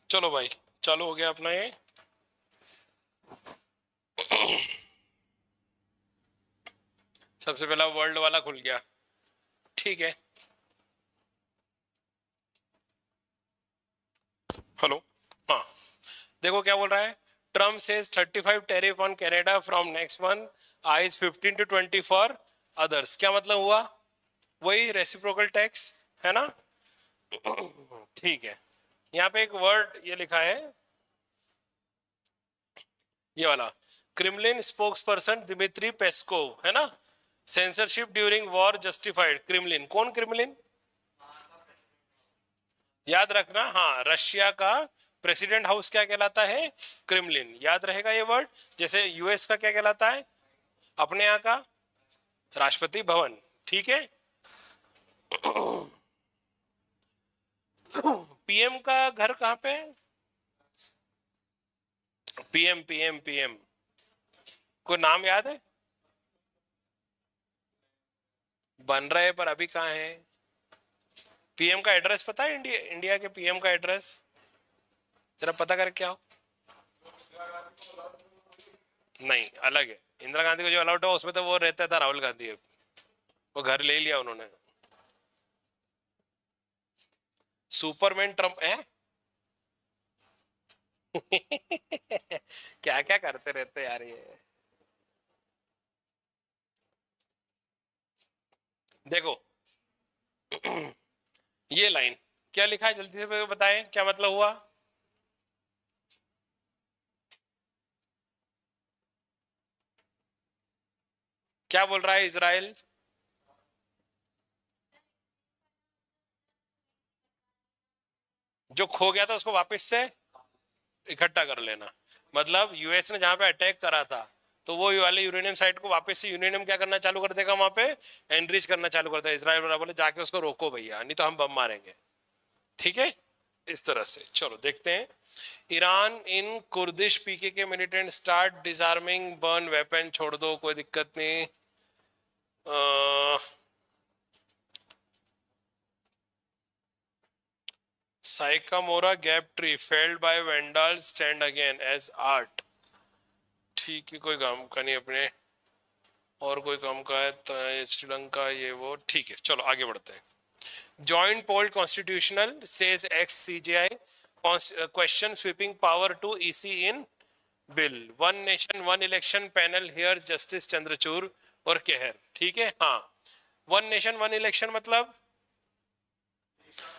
चलो भाई, चालू हो गया अपना ये। सबसे पहला वर्ल्ड वाला खुल गया, ठीक है। हेलो। हाँ, देखो क्या बोल रहा है। Trump says 35 tariff on Canada from next month, eyes 15 to 20 for others. क्या मतलब हुआ? वही रेसिप्रोकल टैक्स, है ना। ठीक है, यहाँ पे एक वर्ड ये लिखा है, ये वाला। Kremlin spokesperson Dmitry Peskov, है ना। Censorship during war justified. Kremlin कौन? क्रेमलिन याद रखना, हाँ, रशिया का प्रेसिडेंट हाउस क्या कहलाता है? क्रेमलिन। याद रहेगा ये वर्ड। जैसे यूएस का क्या कहलाता है अपने यहाँ का? राष्ट्रपति भवन, ठीक है। पीएम का घर कहाँ पे है? पीएम पीएम पीएम कोई नाम याद है? बन रहे पर अभी कहाँ है? पीएम का एड्रेस पता है? इंडिया इंडिया के पीएम का एड्रेस जरा पता करके आओ। नहीं, अलग है। इंदिरा गांधी को जो अलाउड हुआ उसमें तो वो रहता था राहुल गांधी। अब वो घर ले लिया उन्होंने। सुपरमैन ट्रम्प है। क्या क्या करते रहते यार ये। देखो, ये लाइन क्या लिखा है, जल्दी से बताएं क्या मतलब हुआ। क्या बोल रहा है इजराइल? जो खो गया था उसको वापस से इकट्ठा कर लेना। मतलब यूएस ने जहां पे अटैक करा था, तो वो वाले यूरेनियम साइट को वापस से यूरेनियम क्या करना चालू कर देगा, वहां पे एनरिच करना चालू करता है। इसराइल वाला बोले जाके उसको रोको भैया, नहीं तो हम बम मारेंगे। ठीक है, इस तरह से। चलो देखते हैं। ईरान इन कुर्दिश पीके के militant start disarming burn weapon. छोड़ दो, कोई दिक्कत नहीं। Sycamore Gap tree felled by vandal stand again as art. ठीक है, कोई काम का नहीं अपने, और कोई काम का है तो श्रीलंका ये वो। ठीक है, चलो आगे बढ़ते हैं। Joint poll constitutional says ex CJI question sweeping power to EC in bill. One nation one election panel hear Justice Chandrachud और केहर। ठीक है, हाँ। वन नेशन वन इलेक्शन मतलब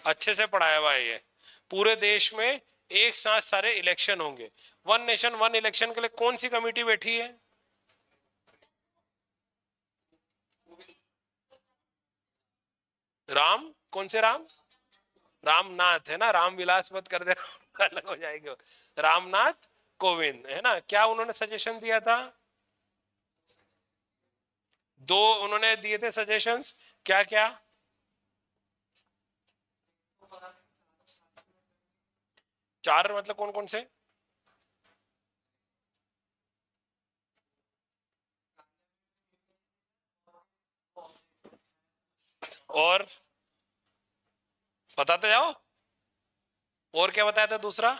अच्छे से पढ़ाया हुआ है ये। पूरे देश में एक साथ सारे इलेक्शन होंगे। वन नेशन वन इलेक्शन के लिए कौन सी कमेटी बैठी है? राम, कौन से राम? रामनाथ, है ना। राम विलास मत कर देना, अलग हो जाएंगे। रामनाथ कोविंद, है ना। क्या उन्होंने सजेशन दिया था? दो उन्होंने दिए थे सजेशंस। क्या क्या? चार मतलब कौन कौन से? और बताते जाओ। और क्या बताया था दूसरा?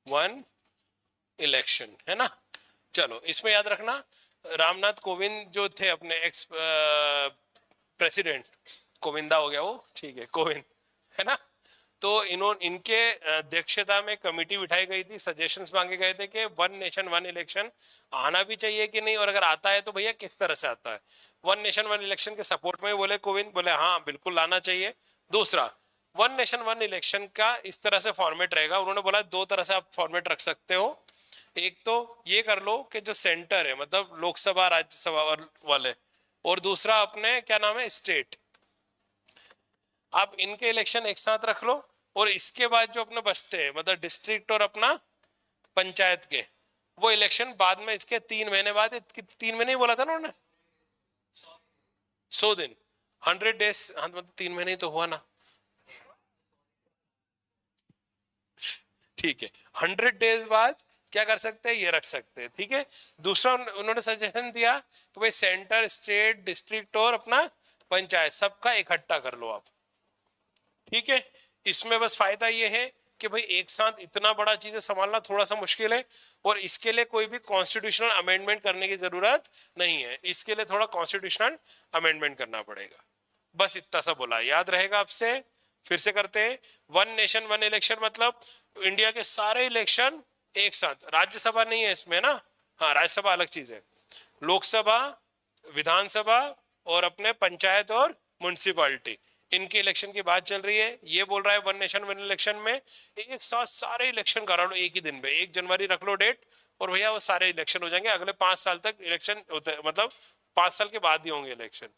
वन इलेक्शन, है ना। चलो इसमें याद रखना, रामनाथ कोविंद जो थे अपने एक्स प्रेसिडेंट, कोविंदा हो गया वो, ठीक है, कोविंद, है ना। तो इन्होंने इनके अध्यक्षता में कमेटी बिठाई गई थी। सजेशंस मांगे गए थे कि वन नेशन वन इलेक्शन आना भी चाहिए कि नहीं, और अगर आता है तो भैया किस तरह से आता है। वन नेशन वन इलेक्शन के सपोर्ट में बोले कोविंद, बोले हाँ बिल्कुल लाना चाहिए। दूसरा, वन नेशन वन इलेक्शन का इस तरह से फॉर्मेट रहेगा। उन्होंने बोला दो तरह से आप फॉर्मेट रख सकते हो। एक तो ये कर लो कि जो सेंटर है, मतलब लोकसभा राज्यसभा वाले, और दूसरा अपने क्या नाम है, स्टेट। आप इनके इलेक्शन एक साथ रख लो, और इसके बाद जो अपने बचते हैं, मतलब डिस्ट्रिक्ट और अपना पंचायत के, वो इलेक्शन बाद में, इसके 3 महीने बाद। 3 महीने ही बोला था ना उन्होंने, 100 दिन, 100 डेज। हाँ, मतलब 3 महीने ही तो हुआ ना। ठीक है, 100 डेज बाद क्या कर सकते हैं, ये रख सकते हैं, ठीक है। दूसरा उन्होंने सजेशन दिया कि भाई सेंटर, स्टेट, डिस्ट्रिक्ट और अपना पंचायत सबका इकट्ठा कर लो आप, ठीक है। इसमें बस फायदा ये है कि भाई एक साथ इतना बड़ा चीजें संभालना थोड़ा सा मुश्किल है, और इसके लिए कोई भी कॉन्स्टिट्यूशनल अमेंडमेंट करने की जरूरत नहीं है, इसके लिए थोड़ा कॉन्स्टिट्यूशनल अमेंडमेंट करना पड़ेगा। बस इतना सा बोला, याद रहेगा आपसे। फिर से करते हैं, वन नेशन वन इलेक्शन मतलब इंडिया के सारे इलेक्शन एक साथ, राज्यसभा नहीं है इसमें ना, हाँ राज्यसभा अलग चीज है, लोकसभा, विधानसभा और अपने पंचायत और म्युनिसिपैलिटी, इनके इलेक्शन की बात चल रही है। ये बोल रहा है वन नेशन वन इलेक्शन में एक साथ सारे इलेक्शन करा लो एक ही दिन पे, 1 जनवरी रख लो डेट, और भैया वो सारे इलेक्शन हो जाएंगे, अगले 5 साल तक इलेक्शन होते हैं, मतलब 5 साल के बाद ही होंगे इलेक्शन।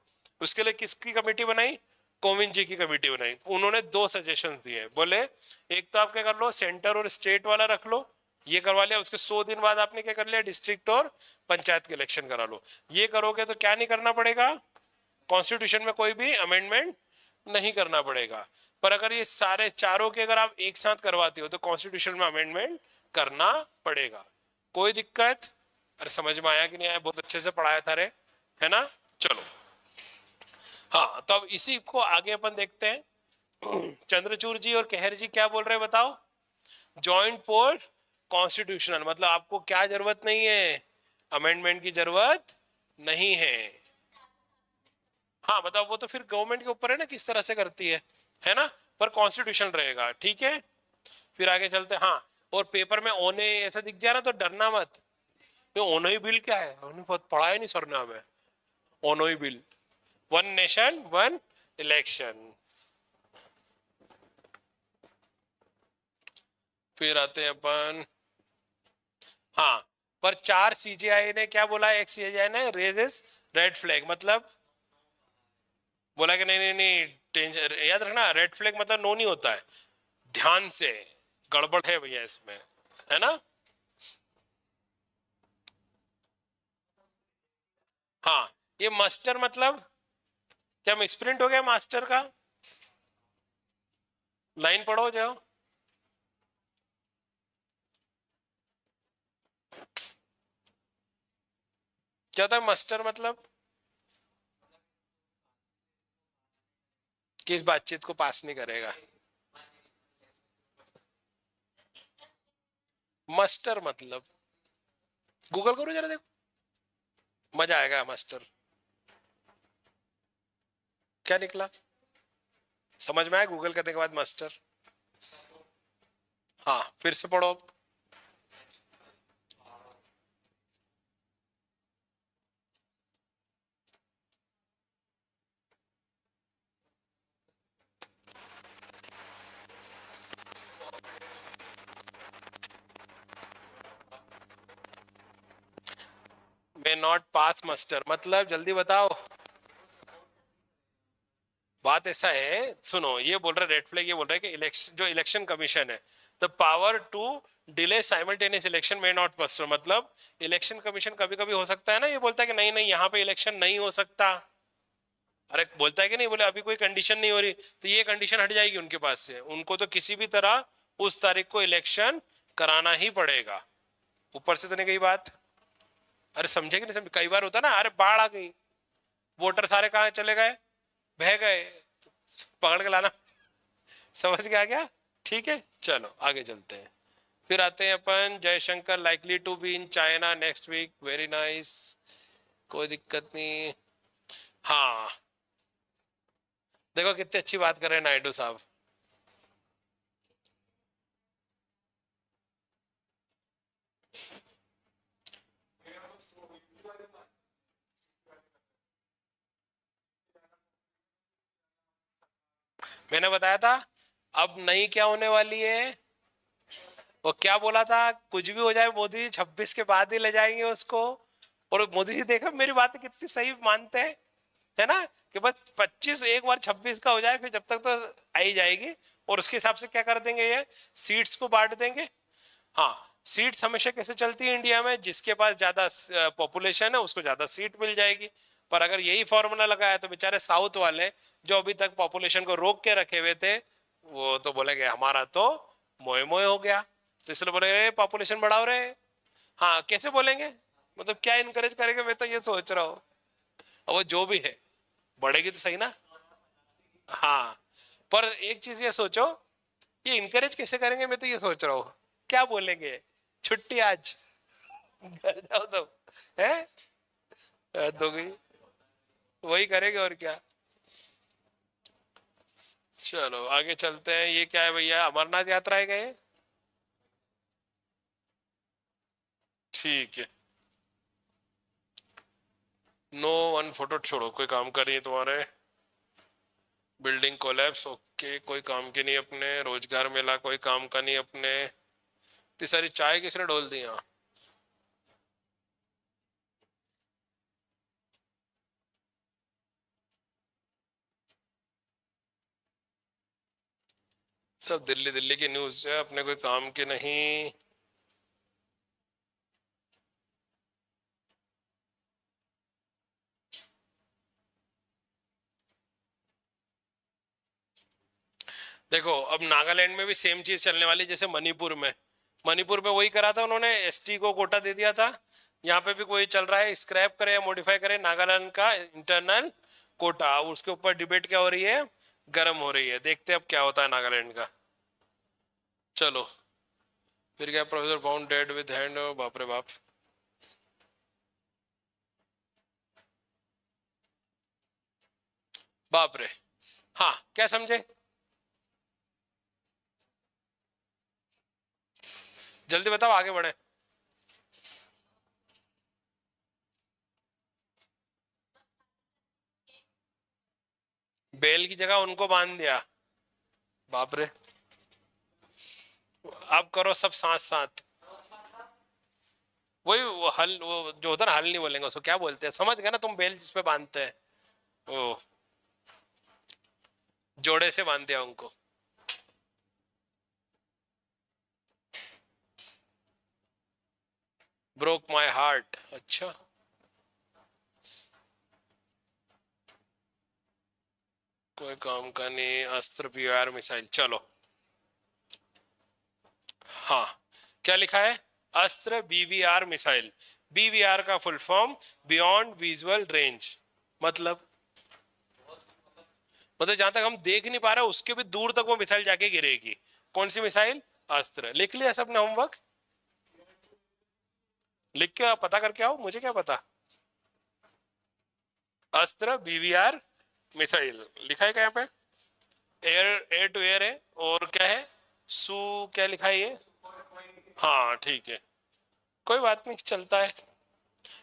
उसके लिए किसकी कमेटी बनाई, कोविंद जी की कमेटी बनाई। उन्होंने 2 सजेशन दिए, बोले एक तो आप क्या कर लो, सेंटर और स्टेट वाला रख लो, ये करवा लिया, उसके 100 दिन बाद आपने क्या कर लिया, डिस्ट्रिक्ट और पंचायत के इलेक्शन करा लो। ये करोगे तो क्या नहीं करना पड़ेगा, कॉन्स्टिट्यूशन में कोई भी अमेंडमेंट नहीं करना पड़ेगा। पर अगर ये सारे चारों के अगर आप एक साथ करवाते हो तो कॉन्स्टिट्यूशन में अमेंडमेंट करना पड़ेगा। कोई दिक्कत, अरे समझ में आया कि नहीं आया, बहुत अच्छे से पढ़ाया था रे, है ना। चलो हाँ, तो अब इसी को आगे अपन देखते हैं। चंद्रचूड़ जी और कहर जी क्या बोल रहे हैं बताओ। जॉइंट फॉर कॉन्स्टिट्यूशनल मतलब आपको क्या जरूरत नहीं है, अमेंडमेंट की जरूरत नहीं है। हाँ बताओ, वो तो फिर गवर्नमेंट के ऊपर है ना किस तरह से करती है ना, पर कॉन्स्टिट्यूशन रहेगा, ठीक है। फिर आगे चलते हैं। हाँ, और पेपर में ओने ऐसा दिख जाए ना तो डरना मत, ये ओनोई बिल क्या है, पढ़ा है नहीं सर ने हमें, ONOE bill, one nation one election. फिर आते हैं अपन, हाँ, पर 4 सीजीआई ने क्या बोला, एक सीजीआई ने रेजेस रेड फ्लैग, मतलब बोला कि नहीं नहीं नहीं डेंजर, याद रखना रेड फ्लैग मतलब नो नहीं होता है, ध्यान से गड़बड़ है भैया इसमें, है ना। हाँ, ये मास्टर मतलब क्या मिसप्रिंट हो गया मास्टर का, लाइन पढ़ो जाओ। क्या होता है मास्टर मतलब, किस बातचीत को पास नहीं करेगा, मास्टर मतलब गूगल करो जरा देखो, मजा आएगा। मास्टर क्या निकला, समझ में आया गूगल करने के बाद मास्टर। हाँ फिर से पढ़ो अब। मे नॉट पास मास्टर मतलब जल्दी बताओ। बात ऐसा है, सुनो, ये बोल रहा है रेड फ्लैग, ये बोल रहा है कि इलेक्शन, जो इलेक्शन कमीशन है, the power to delay simultaneous election may not possible, मतलब इलेक्शन कमीशन कभी कभी हो सकता है ना, ये बोलता है कि नहीं नहीं यहाँ पे इलेक्शन नहीं हो सकता, अरे बोलता है कि नहीं, बोले अभी कोई कंडीशन नहीं हो रही, तो ये कंडीशन हट जाएगी उनके पास से, उनको तो किसी भी तरह उस तारीख को इलेक्शन कराना ही पड़ेगा। ऊपर से तो नहीं गई बात, अरे समझे कि नहीं समझे, कई बार होता ना, अरे बाढ़ आ गई, वोटर सारे कहाँ चले गए, बह गए, पकड़ के लाना, समझ गया क्या, ठीक है। चलो आगे चलते हैं। फिर आते हैं अपन, Jaishankar likely to be in China next week, very nice, कोई दिक्कत नहीं। हाँ देखो कितनी अच्छी बात कर रहे हैं नायडू साहब। मैंने बताया था अब नई क्या होने वाली है, वो क्या बोला था, कुछ भी हो जाए मोदी जी 26 के बाद ही ले जाएंगे उसको, और मोदी जी देखो मेरी बातें कितनी सही मानते हैं, है ना, कि बस 25 एक बार 26 का हो जाए, फिर जब तक तो आ ही जाएगी, और उसके हिसाब से क्या कर देंगे, ये सीट्स को बांट देंगे। हाँ, सीट्स हमेशा कैसे चलती है इंडिया में, जिसके पास ज्यादा पॉपुलेशन है उसको ज्यादा सीट मिल जाएगी। पर अगर यही फॉर्मूला लगाया तो बेचारे साउथ वाले जो अभी तक पॉपुलेशन को रोक के रखे हुए थे, वो तो बोलेंगे हमारा तो मोए मोए हो गया, तो इसलिए बोले पॉपुलेशन बढ़ाओ रहे, हाँ कैसे बोलेंगे, मतलब क्या इनकरेज करेंगे, मैं तो ये सोच रहा हूँ। अब वो जो भी है, बढ़ेगी तो सही ना। हाँ, पर एक चीज ये सोचो, ये इनकरेज कैसे करेंगे, मैं तो ये सोच रहा हूँ। क्या बोलेंगे, छुट्टी आज, घर जाओ तुम, है, हद हो गई। वही करेंगे और क्या। चलो आगे चलते हैं, ये क्या है भैया, अमरनाथ यात्रा है क्या ये? ठीक है। नो वन फोटो, छोड़ो, कोई काम कर रही है तुम्हारे। बिल्डिंग कोलैप्स, ओके, कोई काम की नहीं अपने। रोजगार मेला, कोई काम का नहीं अपने। इतनी सारी चाय किसने डोल दी यहाँ। सब दिल्ली दिल्ली की न्यूज है, अपने कोई काम की नहीं। देखो अब नागालैंड में भी सेम चीज चलने वाली, जैसे मणिपुर में। मणिपुर में वही करा था उन्होंने, एसटी को कोटा दे दिया था। यहाँ पे भी कोई चल रहा है, स्क्रैप करे या मॉडिफाई करे नागालैंड का इंटरनल कोटा। अब उसके ऊपर डिबेट क्या हो रही है, गर्म हो रही है, देखते हैं अब क्या होता है नागालैंड का। चलो, फिर क्या, professor found dead with hand, बाप रे बाप। बाप रे। हाँ, क्या समझे, जल्दी बताओ, आगे बढ़े। बेल की जगह उनको बांध दिया। बाप रे। अब करो सब साथ साथ। वही वो हल, वो जो होता है ना, हल नहीं बोलेंगे उसको, क्या बोलते हैं, समझ गए ना तुम, बेल जिसपे बांधते हैं। ओ, जोड़े से बांध दिया उनको। ब्रोक माय हार्ट, अच्छा। कोई काम का नहीं, अस्त्र पीआर मिसाइल, चलो। हाँ, क्या लिखा है, अस्त्र बीवीआर मिसाइल। बीवीआर का full form beyond visual range, मतलब जहां तक हम देख नहीं पा रहे उसके भी दूर तक वो मिसाइल जाके गिरेगी। कौन सी मिसाइल, अस्त्र। लिख लिया सबने होमवर्क, लिख के पता करके आओ, मुझे क्या पता। अस्त्र बीवीआर मिसाइल लिखा है क्या यहाँ पे, एयर, एयर टू एयर है। और क्या है, सू, क्या लिखा है ये। हाँ ठीक है, कोई बात नहीं, चलता है।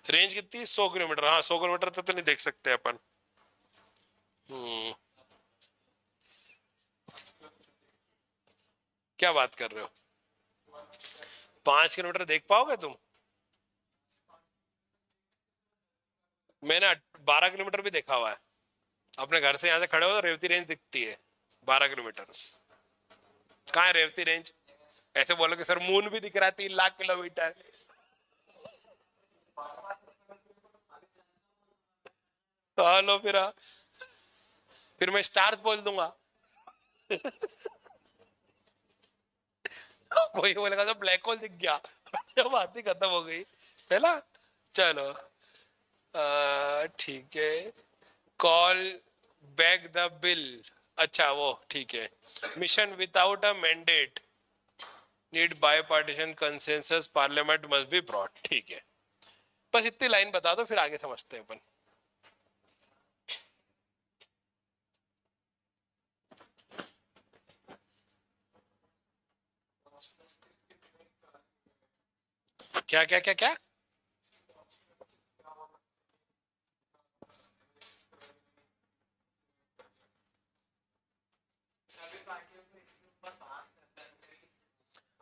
रेंज कितनी, 100 किलोमीटर, हाँ 100 किलोमीटर तक तो नहीं देख सकते अपन। हम्म। क्या बात कर रहे हो, 5 किलोमीटर देख पाओगे तुम। मैंने 12 किलोमीटर भी देखा हुआ है, अपने घर से यहाँ से खड़े हो तो रेवती रेंज दिखती है, 12 किलोमीटर। कहाँ है रेवती रेंज, ऐसे बोलो कि सर मून भी दिख रहा है 3 लाख किलोमीटर। लो फिर, फिर मैं स्टार्स बोल दूंगा। वही बोलेगा तो ब्लैक होल दिख गया। बात ही खत्म हो गई, है ना। चलो, ठीक है। कॉल बैक द बिल, अच्छा वो ठीक है। Mission without a mandate need bye partition consensus, parliament must be brought, ठीक है। बस इतनी लाइन बता दो, फिर आगे समझते हैं अपन। क्या क्या क्या क्या।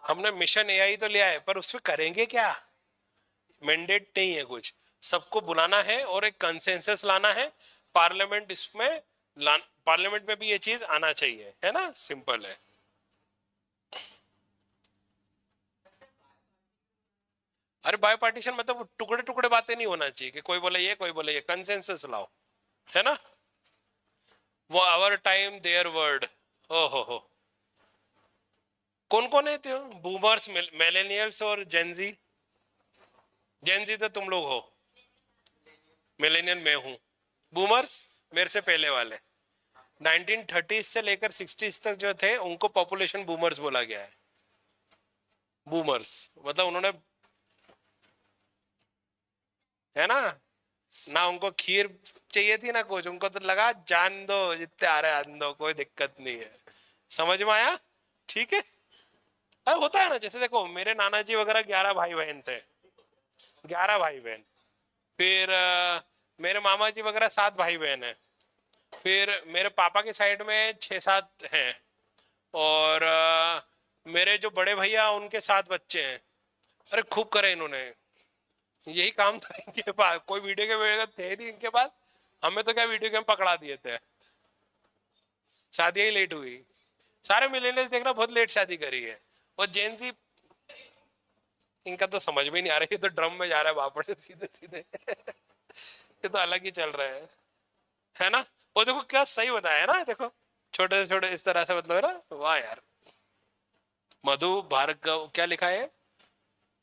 हमने मिशन एआई तो लिया है, पर उसमें करेंगे क्या, मैंडेट नहीं है कुछ। सबको बुलाना है और एक कंसेंसस लाना है। पार्लियामेंट इसमें पार्लियामेंट में भी ये चीज आना चाहिए, है ना, सिंपल है। अरे बाय पार्टीशन मतलब टुकड़े टुकड़े बातें नहीं होना चाहिए कि कोई बोले ये कोई बोले ये, कंसेंसस लाओ, है ना। वो आवर टाइम देयर वर्ड, ओ हो। कौन कौन है थे, बूमर्स, मिलेनियल्स और जेंजी। जेन जी तो तुम लोग हो, मिलेनियल मैं हूं, बूमर्स मेरे से पहले वाले। 1930 से लेकर 60s तक जो थे उनको पॉपुलेशन बूमर्स बोला गया है। बूमर्स मतलब उन्होंने, है ना, ना उनको खीर चाहिए थी ना कुछ, उनको तो लगा जान दो जितने आ रहे आन दो, कोई दिक्कत नहीं है। समझ में आया? ठीक है। अरे होता है ना, जैसे देखो मेरे नाना जी वगैरह 11 भाई बहन थे, 11 भाई बहन। फिर मेरे मामा जी वगैरह 7 भाई बहन है। फिर मेरे पापा के साइड में 6-7 हैं। और मेरे जो बड़े भैया उनके 7 बच्चे हैं। अरे खूब करे इन्होंने, यही काम था इनके पास, कोई वीडियो गेम वगैरह थे नहीं इनके पास। हमें तो क्या वीडियो गेम पकड़ा दिए थे, शादी ही लेट हुई। सारे मिलेनियल्स देखना बहुत लेट शादी करी है। और जेन जी, इनका तो समझ में नहीं आ रहा, ये तो ड्रम में जा रहा है बापड़ से सीधे सीधे ये तो अलग ही चल रहा है ना। वो देखो क्या सही बताया है ना, देखो छोटे से छोटे इस तरह से मतलब है ना, वाह यार। मधु भार्गव क्या लिखा है?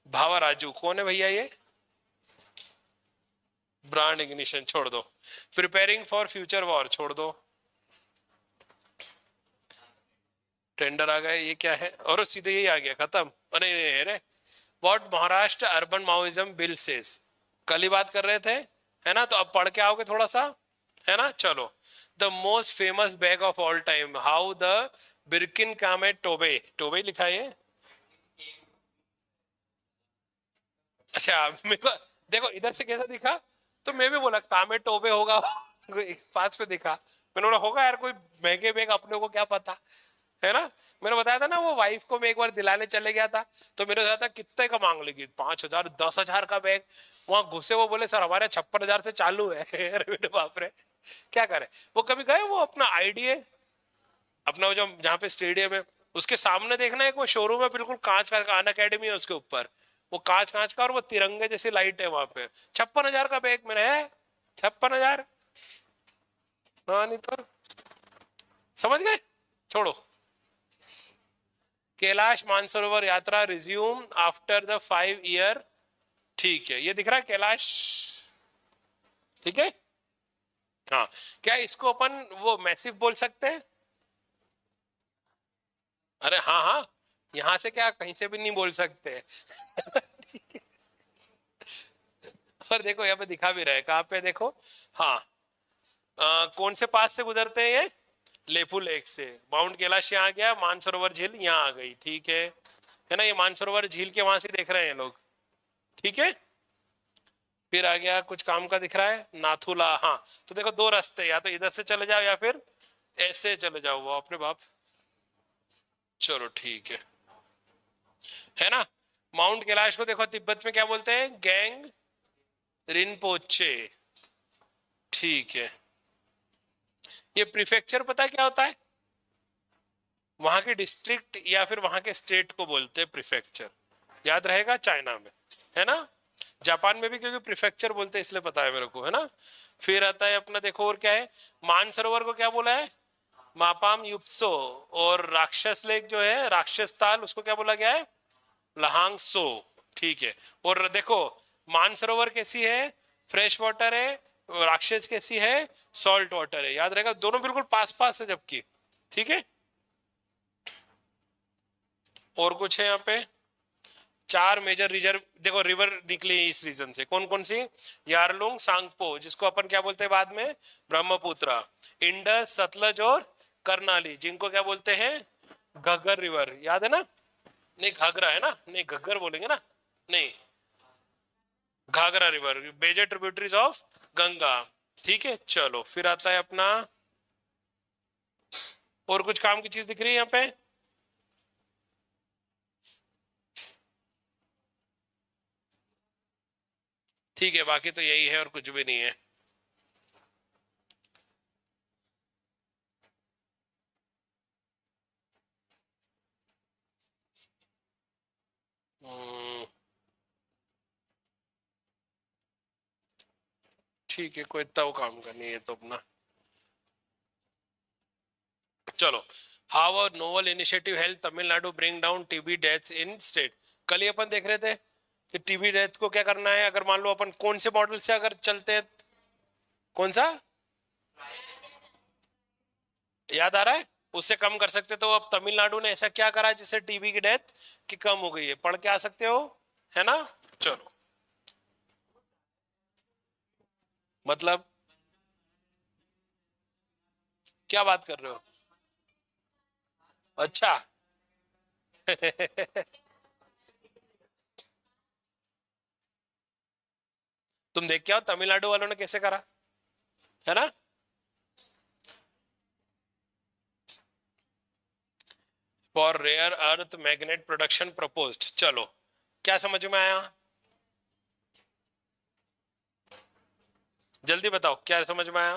भावा राजू कौन है भैया ये? ब्रांड इग्निशन छोड़ दो, प्रिपेयरिंग फॉर फ्यूचर वॉर छोड़ दो, टेंडर आ गए, ये क्या है? और सीधे यही आ गया, खत्म। अरे अरे, what Maharashtra urban Maoism bill says, कल ही बात कर रहे थे, है ना, तो अब पढ़ के आओगे थोड़ा सा, है ना। चलो, the most famous bag of all time, how the Birkin came to be, to be लिखा है ये। अच्छा मेरे को देखो इधर से कैसा दिखा, तो मैं भी बोला कामेट टोबे होगा पास पे दिखा, मैंने बोला होगा यार कोई महंगे बैग, अपने को क्या पता, है ना। मैंने बताया था ना, वो वाइफ को मैं एक बार दिलाने चले गया था, तो मैंने कहा था कितने का मांग लेगी, 5,000 10,000 का बैग। वहां घुसे वो बोले सर हमारे 56,000 से चालू है अरे बेटे बाप रे, क्या करे। वो कभी गए वो अपना आईडीए, अपना वो जो जहाँ पे स्टेडियम है उसके सामने देखना, एक वो शोरूम है बिल्कुल कांच का, अन अकेडमी है उसके ऊपर, वो कांच कांच का और वो तिरंगे जैसी लाइट है वहां पे, 56,000 का बैग मेरा है, 56,000। हाँ नहीं तो, समझ गए, छोड़ो। कैलाश मानसरोवर यात्रा रिज्यूम आफ्टर द 5 ईयर, ठीक है, ये दिख रहा है कैलाश, ठीक है। हाँ, क्या इसको अपन वो मैसिव बोल सकते हैं? अरे हाँ हाँ, यहां से क्या कहीं से भी नहीं बोल सकते और देखो यहाँ पे दिखा भी रहा है, कहाँ पे देखो, हाँ, कौन से पास से गुजरते हैं ये? लेपू लेक से। माउंट कैलाश यहाँ आ गया, मानसरोवर झील यहाँ आ गई, ठीक है ना, ये मानसरोवर झील के वहां से देख रहे हैं लोग, ठीक है। फिर आ गया कुछ काम का दिख रहा है नाथुला, हाँ, तो देखो 2 रास्ते, या तो इधर से चले जाओ या फिर ऐसे चले जाओ, वो अपने बाप। चलो ठीक है ना। माउंट कैलाश को देखो तिब्बत में क्या बोलते हैं? गैंग रिनपोचे, ठीक है। ये प्रीफेक्चर पता है क्या होता है? वहां के डिस्ट्रिक्ट या फिर वहां के स्टेट को बोलते हैं प्रीफेक्चर, याद रहेगा, चाइना में, है ना। जापान में भी क्योंकि प्रीफेक्चर बोलते हैं इसलिए पता है मेरे को, है ना। फिर आता है अपना देखो और क्या है, मानसरोवर को क्या बोला है? मापाम युप्सो। और राक्षस लेक जो है, राक्षस ताल, उसको क्या बोला गया है? लहांगसो, ठीक है। और देखो मानसरोवर कैसी है? फ्रेश वाटर है, राक्षस कैसी है? सॉल्ट वाटर है, याद रहेगा, दोनों बिल्कुल पास पास है जबकि, ठीक है। और कुछ है यहाँ पे, 4 मेजर रिजर्व देखो रिवर निकली इस रीजन से, कौन कौन सी? यारलुंग, सांगपो, जिसको अपन क्या बोलते हैं बाद में? ब्रह्मपुत्र। इंडस, सतलज और करनाली, जिनको क्या बोलते हैं? घग्गर रिवर, याद है ना। नहीं घाघरा है ना, नहीं घग्गर बोलेंगे ना, नहीं, Ghaghara river, major tributaries of Ganga, ठीक है। चलो फिर आता है अपना, और कुछ काम की चीज दिख रही है यहाँ पे? ठीक है, बाकी तो यही है और कुछ भी नहीं है। हम्म, ठीक है, कोई इतना वो काम करनी है तो अपना, चलो। How a novel initiative help Tamil Nadu bring down TB deaths in state, कल ही अपन देख रहे थे, कि टीबी डेथ को क्या करना है, अगर मान लो अपन कौन से मॉडल से अगर चलते हैं, कौन सा याद आ रहा है, उससे कम कर सकते। तो अब तमिलनाडु ने ऐसा क्या करा जिससे टीबी की डेथ की कम हो गई है, पढ़ के आ सकते हो, है ना। चलो, मतलब क्या बात कर रहे हो? अच्छा। तुम देख के आओ तमिलनाडु वालों ने कैसे करा, है ना। For rare earth magnet production proposed. चलो, क्या समझ में आया, जल्दी बताओ क्या समझ में आया।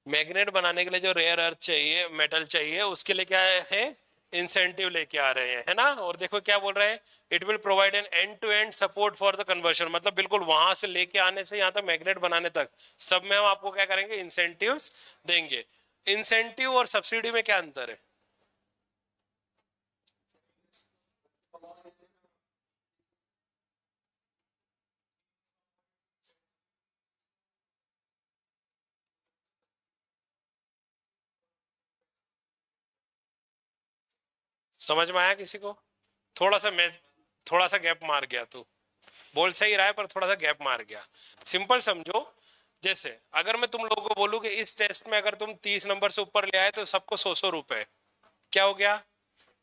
मैग्नेट बनाने के लिए जो रेयर अर्थ चाहिए, मेटल चाहिए, उसके लिए क्या है, इंसेंटिव लेके आ रहे हैं, है ना। और देखो क्या बोल रहे हैं, it will provide an end to end support for the conversion, मतलब बिल्कुल वहां से लेके आने से यहाँ तक मैग्नेट बनाने तक सब में हम आपको क्या करेंगे, इंसेंटिव्स देंगे। इंसेंटिव और सब्सिडी में क्या अंतर है? समझ में आया किसी को? थोड़ा सा मैं, थोड़ा सा गैप मार गया तू, बोल सही रहा है पर थोड़ा सा गैप मार गया। सिंपल समझो, जैसे अगर मैं तुम लोगों को बोलूं कि इस टेस्ट में अगर तुम 30 नंबर से ऊपर ले आए तो सबको 100-100 रुपए, क्या हो गया,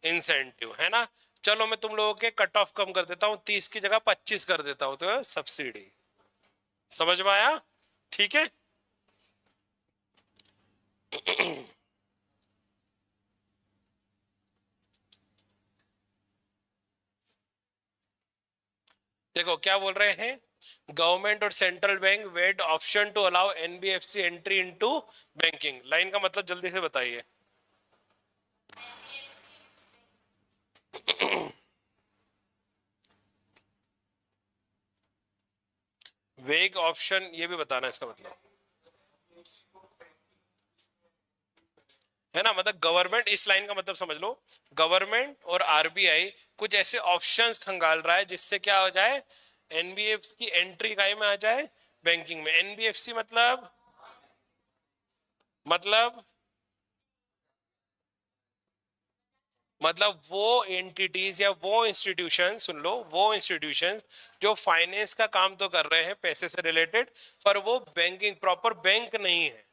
इंसेंटिव, है ना। चलो मैं तुम लोगों के कट ऑफ कम कर देता हूँ, 30 की जगह 25 कर देता हूँ, तो सब्सिडी। समझ में आया? ठीक है। देखो क्या बोल रहे हैं, गवर्नमेंट और central bank weigh option to allow NBFC entry into banking. Line का मतलब जल्दी से बताइए। वेग ऑप्शन ये भी बताना इसका मतलब, है ना। मतलब गवर्नमेंट, इस लाइन का मतलब समझ लो, गवर्नमेंट और आरबीआई कुछ ऐसे ऑप्शंस खंगाल रहा है जिससे क्या हो जाए, एनबीएफसी की एंट्री काय में आ जाए, बैंकिंग में। एनबीएफसी मतलब मतलब वो एंटिटीज या वो इंस्टीट्यूशन, सुन लो, वो इंस्टीट्यूशन जो फाइनेंस का काम तो कर रहे हैं पैसे से रिलेटेड, पर वो बैंकिंग प्रॉपर बैंक नहीं है।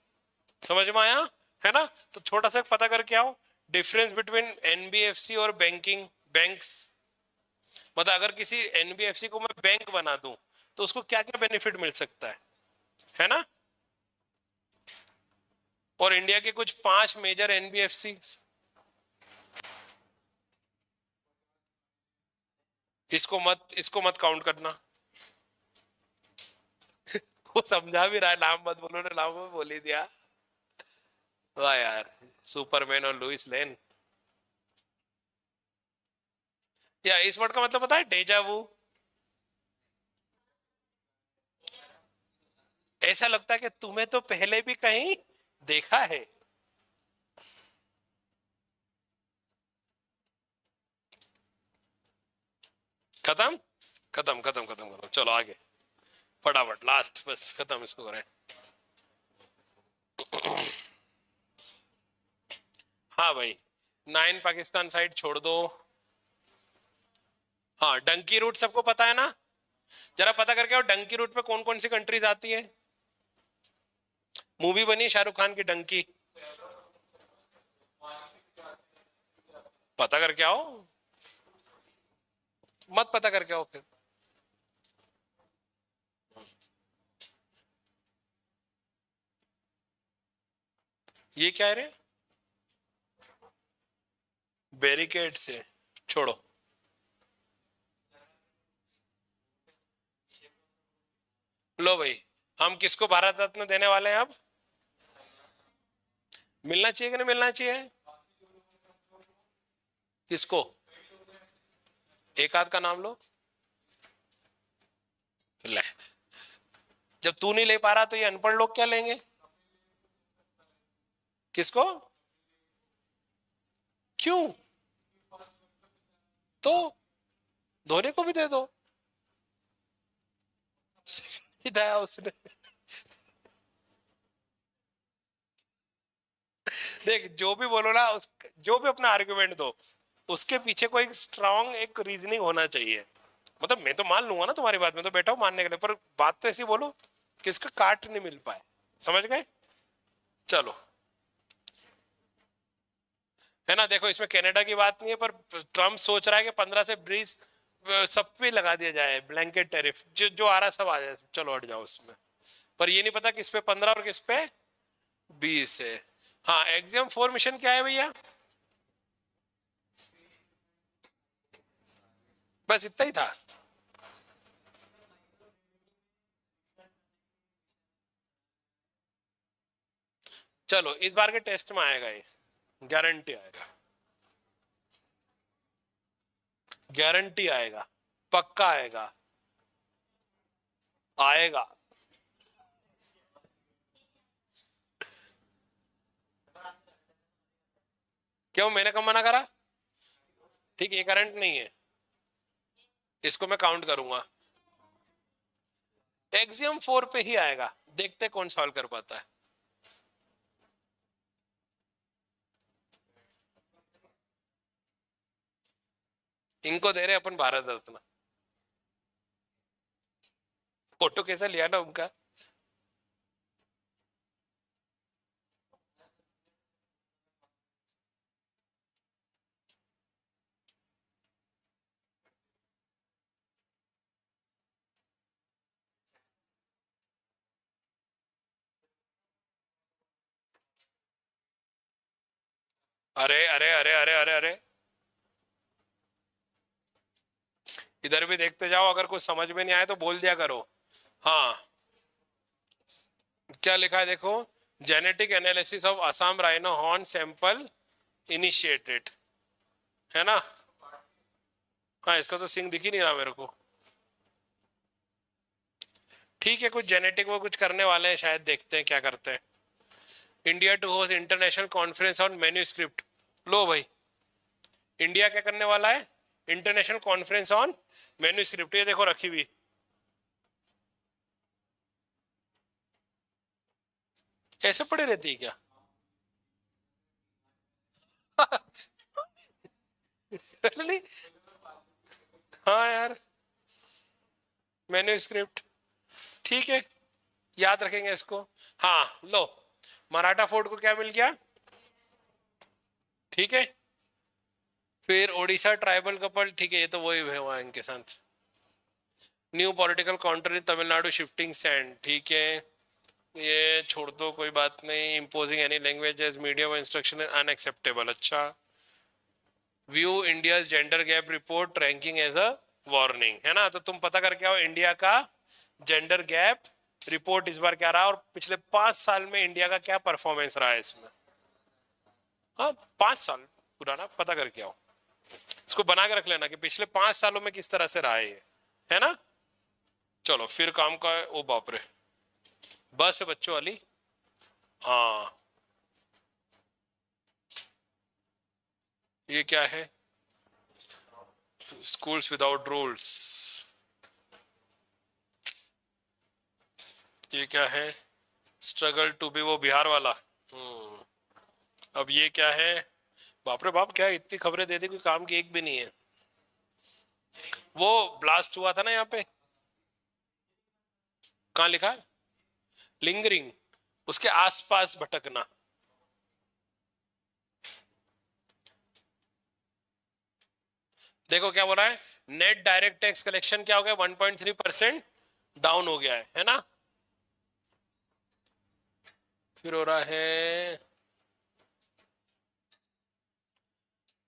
समझ में आया, है ना। तो छोटा सा पता करके आओ, डिफरेंस बिटवीन एनबीएफसी और बैंकिंग बैंक्स। मतलब अगर किसी एनबीएफसी को मैं बैंक बना दूं तो उसको क्या क्या बेनिफिट मिल सकता है ना। और इंडिया के कुछ 5 मेजर एनबीएफसी, इसको मत काउंट करना। वो समझा भी रहा है, नाम मत बोलो ना, नाम में बोल ही दिया। वाह यार, सुपरमैन और लुइस लेन। या इस वर्ड का मतलब पता है, डेजावू। ऐसा लगता है कि तुम्हें तो पहले भी कहीं देखा है। खत्म खत्म खत्म खत्म खत्म, चलो आगे, फटाफट लास्ट, बस खत्म इसको करें। हाँ भाई, 9 पाकिस्तान साइड छोड़ दो। हाँ, डंकी रूट सबको पता है ना। जरा पता करके आओ डंकी रूट पे कौन कौन सी कंट्रीज आती है। मूवी बनी शाहरुख खान की डंकी, पता करके आओ। मत पता करके आओ फिर। ये क्या है रे, बैरिकेड से, छोड़ो। लो भाई, हम किसको भारत रत्न देने वाले हैं अब? मिलना चाहिए कि नहीं मिलना चाहिए? किसको? एक आध का नाम लो। ले, जब तू नहीं ले पा रहा तो ये अनपढ़ लोग क्या लेंगे? किसको? क्यों? तो धोनी को भी दे दो। दिया उसने। देख, जो भी बोलो ना, जो भी अपना आर्गुमेंट दो, उसके पीछे कोई स्ट्रांग एक रीजनिंग होना चाहिए। मतलब मैं तो मान लूंगा ना तुम्हारी बात, में तो बैठा हूँ मानने के लिए, पर बात तो ऐसी बोलो कि इसका काट नहीं मिल पाए। समझ गए? चलो, है ना। देखो, इसमें कनाडा की बात नहीं है, पर ट्रम्प सोच रहा है कि 15 से 20 सब पे लगा दिया जाए ब्लैंकेट टैरिफ, जो जो आ रहा सब आ जाए, चलो हट जाओ उसमें। पर ये नहीं पता किस पे 15 और किस पे 20 है। हाँ, एग्जाम 4 मिशन क्या है भैया? बस इतना ही था। चलो, इस बार के टेस्ट में आएगा ये, गारंटी आएगा। गारंटी आएगा, पक्का आएगा। आएगा। क्यों, मैंने कब मना करा? ठीक है, ये करंट नहीं है, इसको मैं काउंट करूंगा। एक्सियम 4 पे ही आएगा, देखते कौन सॉल्व कर पाता है। इनको दे रहे अपन भारत रत्न। फोटो कैसे लिया ना उनका। अरे अरे अरे अरे अरे अरे, इधर भी देखते जाओ, अगर कुछ समझ में नहीं आए तो बोल दिया करो। हाँ, क्या लिखा है देखो। Genetic analysis of Assam rhino horn sample initiated, है ना। हाँ, इसका तो सिंग दिख ही नहीं रहा मेरे को। ठीक है, कुछ जेनेटिक वो कुछ करने वाले हैं शायद, देखते हैं क्या करते हैं। India to host international conference on manuscript. लो भाई, इंडिया क्या करने वाला है? इंटरनेशनल कॉन्फ्रेंस ऑन मैन्यूस्क्रिप्ट, ये देखो रखी हुई। ऐसे पड़ी रहती है क्या? Really? हाँ यार, मैन्यूस्क्रिप्ट। ठीक है, याद रखेंगे इसको। हाँ, लो, मराठा फोर्ट को क्या मिल गया? ठीक है। फिर ओडिशा ट्राइबल कपल, ठीक है, ये तो वही हुआ इनके साथ। New political counter in Tamil Nadu shifting sand, ठीक है, ये छोड़ दो, कोई बात नहीं। Imposing any language as medium instruction unacceptable, अच्छा। View India gender gap report ranking as a warning, है ना। तो तुम पता करके आओ इंडिया का जेंडर गैप रिपोर्ट इस बार क्या रहा, और पिछले 5 साल में इंडिया का क्या परफॉर्मेंस रहा है इसमें। हाँ, 5 साल पुराना पता करके आओ। इसको बना के रख लेना कि पिछले 5 सालों में किस तरह से रहा है ये, है ना। चलो, फिर काम का है। ओ बाप रे, बस है बच्चों वाली। हाँ, ये क्या है? Schools without rules. ये क्या है? स्ट्रगल टू बी, वो बिहार वाला। अब ये क्या है? बाप रे बाप, क्या इतनी खबरें दे दी, कोई काम की एक भी नहीं है। वो ब्लास्ट हुआ था ना यहाँ पे, कहाँ लिखा है? लिंगरिंग, उसके आसपास भटकना। देखो क्या बोल रहा है, नेट डायरेक्ट टैक्स कलेक्शन क्या हो गया, 1.3% डाउन हो गया है ना। फिर हो रहा है,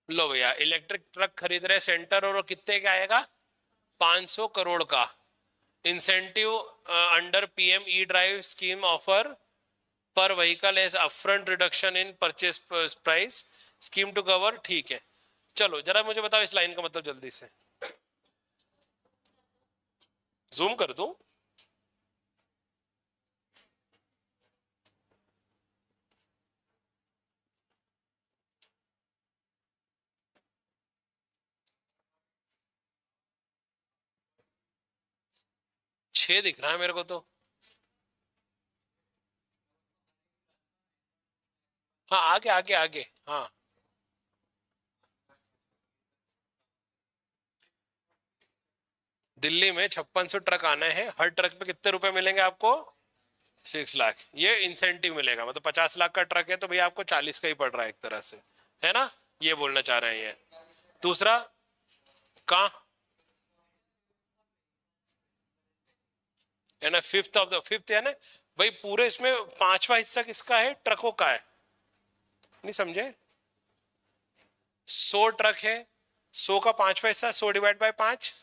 लो भैया, इलेक्ट्रिक ट्रक खरीद रहे सेंटर, और कितने का आएगा? 500 करोड़ का। Incentive under PM E drive scheme offer per vehicle as upfront reduction in purchase price scheme to cover, ठीक है। चलो जरा मुझे बताओ इस लाइन का मतलब जल्दी से, जूम कर दूं? 6 दिख रहा है मेरे को तो। हाँ आगे आगे आगे, हाँ। दिल्ली में 5600 ट्रक आने हैं, हर ट्रक पे कितने रुपए मिलेंगे आपको? 6 लाख। ये इंसेंटिव मिलेगा, मतलब 50 लाख का ट्रक है तो भैया आपको 40 का ही पड़ रहा है एक तरह से, है ना? ये बोलना चाह रहे हैं ये। दूसरा, कहाँ है ना, फिफ्थ ऑफ द फिफ्थ है ना भाई, पूरे इसमें पांचवा हिस्सा किसका है? ट्रकों का है। नहीं समझे? 100 ट्रक है, 100 का पांचवा हिस्सा, 100 डिवाइड बाय 5,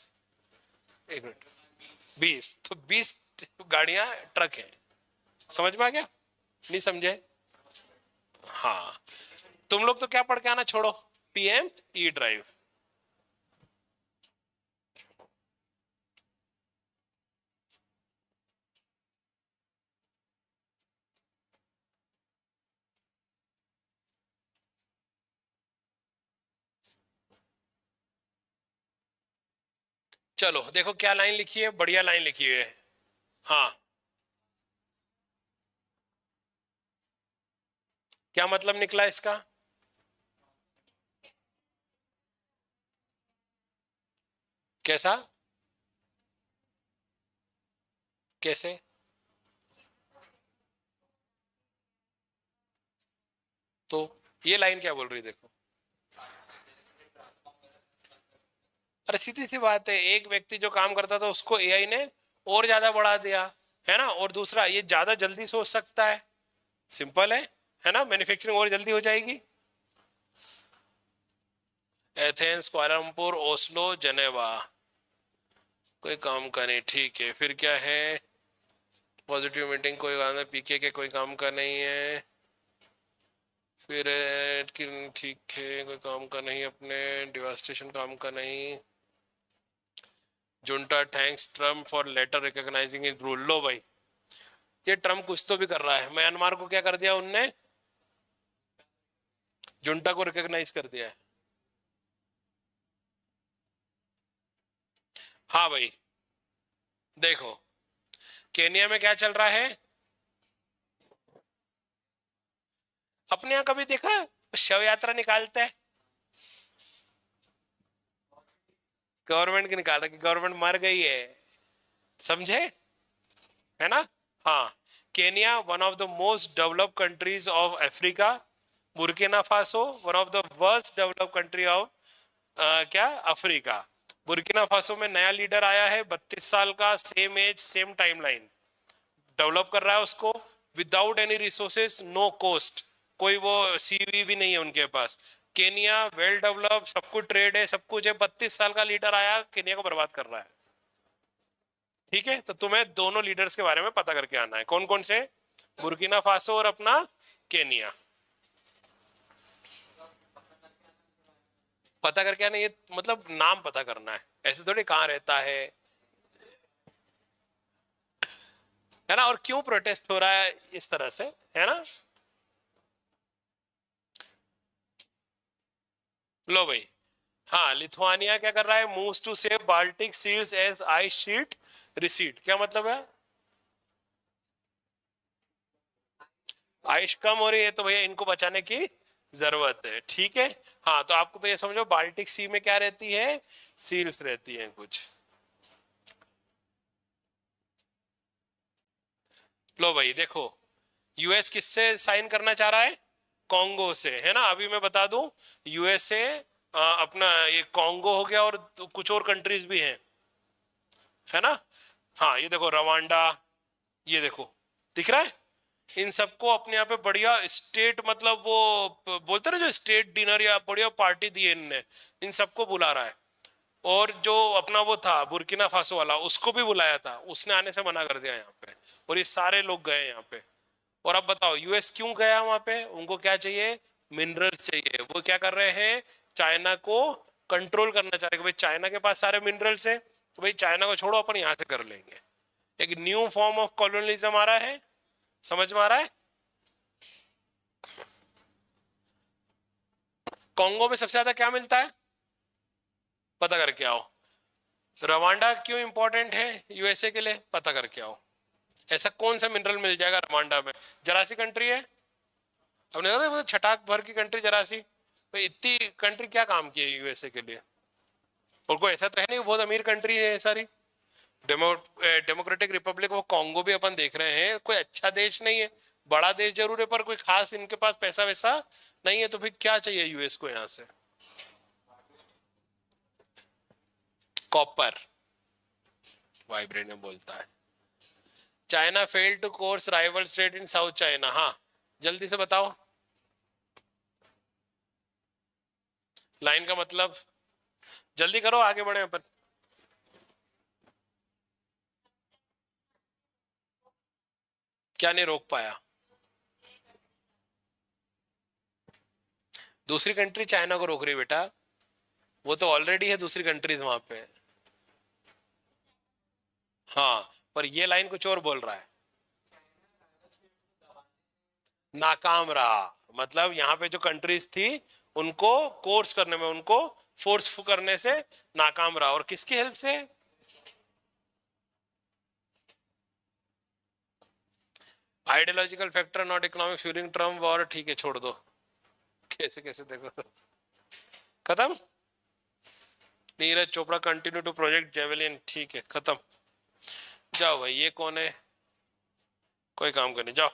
एक मिनट, 20, तो 20 गाड़ियां ट्रक है। समझ में आ गया? नहीं समझे? हाँ। तुम लोग तो क्या पढ़ के आना छोड़ो, PM ई ड्राइव। चलो देखो क्या लाइन लिखी है, बढ़िया लाइन लिखी है। हाँ, क्या मतलब निकला इसका? कैसा? कैसे? तो ये लाइन क्या बोल रही है देखो। अरे सीधी सी बात है, एक व्यक्ति जो काम करता था उसको AI ने और ज्यादा बढ़ा दिया, है ना? और दूसरा, ये ज्यादा जल्दी सोच सकता है। सिंपल है ना? मैन्युफैक्चरिंग और जल्दी हो जाएगी। एथेंस, कुआलालंपुर, ओस्लो, जनेवा, कोई काम का नहीं। ठीक है, फिर क्या है? पॉजिटिव मीटिंग कोई काम नहीं, PK के कोई काम का नहीं है। फिर ठीक है, कोई काम का नहीं, अपने डिवास्टेशन काम का नहीं। Junta thanks Trump for letter recognizing is rule. लो भाई, ये ट्रम्प कुछ तो भी कर रहा है। म्यांमार को क्या कर दिया उनने? जुंटा को रिकॉग्नाइज कर दिया है। हाँ भाई, देखो केनिया में क्या चल रहा है। अपने यहाँ कभी देखा है शव यात्रा निकालते हैं? गवर्नमेंट की निकाल रही, गवर्नमेंट मर गई है, समझे? है ना? हाँ। Kenya one of the most developed countries of Africa. Burkina Faso one of the worst developed country of क्या, अफ्रीका। बुर्किना फासो में नया लीडर आया है, 32 साल का, same age same timeline, develop कर रहा है उसको, without any resources, no cost, कोई वो CV भी नहीं है उनके पास। केनिया वेल डेवलप, सब कुछ ट्रेड है, सब कुछ है, 32 साल का लीडर आया, केनिया को बर्बाद कर रहा है। ठीक है, तो तुम्हें दोनों लीडर्स के बारे में पता करके आना है, कौन कौन से, बुर्किना फासो और अपना केनिया। पता करके आना, ये मतलब नाम पता करना है, ऐसे थोड़ी कहाँ रहता है ना? और क्यों प्रोटेस्ट हो रहा है इस तरह से, है ना? लो भाई, हाँ, लिथुआनिया क्या कर रहा है? Moves to save Baltic seals as ice sheet recede. क्या मतलब है? आइस कम हो रही है तो भैया इनको बचाने की जरूरत है। ठीक है। हाँ, तो आपको तो ये समझो, बाल्टिक सी में क्या रहती है? सील्स रहती है कुछ। लो भाई देखो, US किससे साइन करना चाह रहा है? कॉन्गो से, है ना? अभी मैं बता दूं, USA अपना ये कॉन्गो हो गया, और तो कुछ और कंट्रीज भी हैं, है ना? हाँ, ये देखो रवांडा, ये देखो, दिख रहा है? इन सबको अपने यहाँ पे बढ़िया स्टेट, मतलब वो बोलते ना, जो स्टेट डिनर या बढ़िया पार्टी दी है इनने, इन सबको बुला रहा है। और जो अपना वो था बुर्किना फासो वाला, उसको भी बुलाया था, उसने आने से मना कर दिया यहाँ पे, और ये सारे लोग गए यहाँ पे। और अब बताओ US क्यों गया वहां पे? उनको क्या चाहिए? मिनरल्स चाहिए। वो क्या कर रहे हैं? चाइना को कंट्रोल करना चाह रहे हैं कि भाई चाइना के पास सारे मिनरल्स है, तो भाई चाइना को छोड़ो, अपन यहाँ से कर लेंगे। एक न्यू फॉर्म ऑफ कॉलोनिज्म आ रहा है, समझ में आ रहा है? कॉन्गो में सबसे ज्यादा क्या मिलता है? पता करके आओ। रवांडा क्यों इंपॉर्टेंट है यूएसए के लिए, पता करके आओ। ऐसा कौन सा मिनरल मिल जाएगा रवांडा में? जरा सी कंट्री है, हमने कहा था वो छटाक भर की कंट्री जरा सी, तो इतनी कंट्री क्या काम की है यूएसए के लिए? और कोई ऐसा तो है नहीं बहुत अमीर कंट्री है सारी। डेमोक्रेटिक रिपब्लिक वो कॉन्गो भी अपन देख रहे हैं, कोई अच्छा देश नहीं है, बड़ा देश जरूर है पर कोई खास इनके पास पैसा वैसा नहीं है, तो फिर क्या चाहिए यूएस को यहाँ से? कॉपर, वाइब्रेनियम बोलता है। China failed to coerce rival state in South China, हाँ जल्दी से बताओ लाइन का मतलब, जल्दी करो आगे बढ़े अपन। क्या नहीं रोक पाया? दूसरी कंट्री चाइना को रोक रही बेटा, वो तो ऑलरेडी है दूसरी कंट्रीज वहां पे। हाँ पर ये लाइन कुछ और बोल रहा है, नाकाम रहा, मतलब यहाँ पे जो कंट्रीज थी उनको कोर्स करने में, उनको फोर्स करने से नाकाम रहा, और किसकी हेल्प से? Ideological factor not economic fuelling Trump war, ठीक है छोड़ दो, कैसे कैसे देखो खत्म। Neeraj Chopra continue to project javelin, ठीक है खत्म। जाओ भाई, ये कौन है? कोई काम करने जाओ।